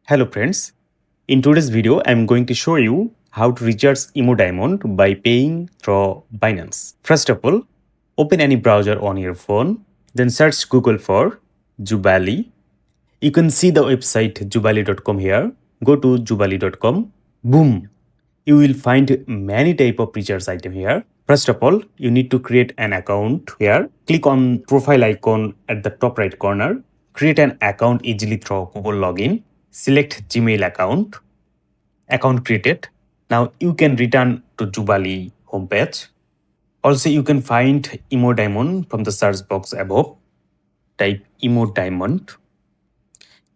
Hello friends, in today's video I'm going to show you how to recharge IMO Diamond by paying through Binance. First of all, open any browser on your phone, then search Google for Jubaly. You can see the website jubaly.com here. Go to jubaly.com. Boom! You will find many type of recharge item here. First of all, you need to create an account here. Click on profile icon at the top right corner. Create an account easily through Google login. Select Gmail account. Account created. Now you can return to Jubaly homepage. Also, you can find IMO Diamond from the search box above. Type IMO Diamond.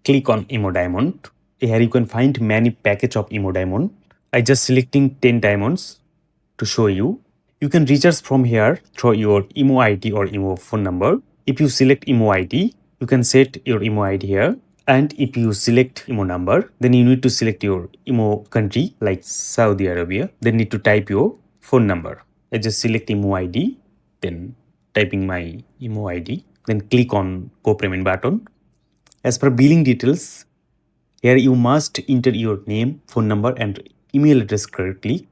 Click on IMO Diamond. Here you can find many package of IMO Diamond. I just selecting 10 diamonds to show you. You can recharge from here through your IMO ID or IMO phone number. If you select IMO ID, you can set your IMO ID here. And if you select IMO number, then you need to select your IMO country like Saudi Arabia. Then need to type your phone number. I just select IMO ID, then typing my IMO ID, then click on Go Payment button. As per billing details, here you must enter your name, phone number and email address correctly.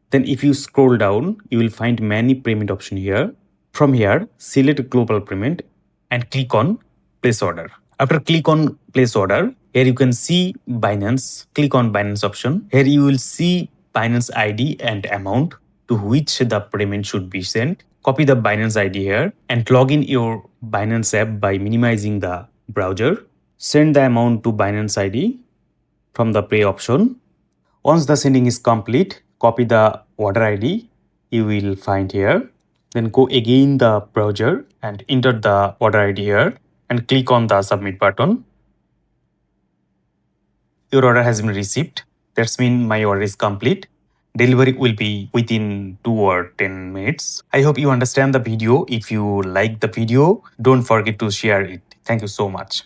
Then if you scroll down, you will find many payment option here. From here, select global payment and click on place order. After click on place order, here you can see Binance. Click on Binance option. Here you will see Binance ID and amount to which the payment should be sent. Copy the Binance ID here and log in your Binance app by minimizing the browser. Send the amount to Binance ID from the pay option. Once the sending is complete, copy the order ID you will find here. Then go again the browser and enter the order ID here and click on the submit button. Your order has been received. That's mean my order is complete. Delivery will be within 2 or 10 minutes. I hope you understand the video. If you like the video, don't forget to share it. Thank you so much.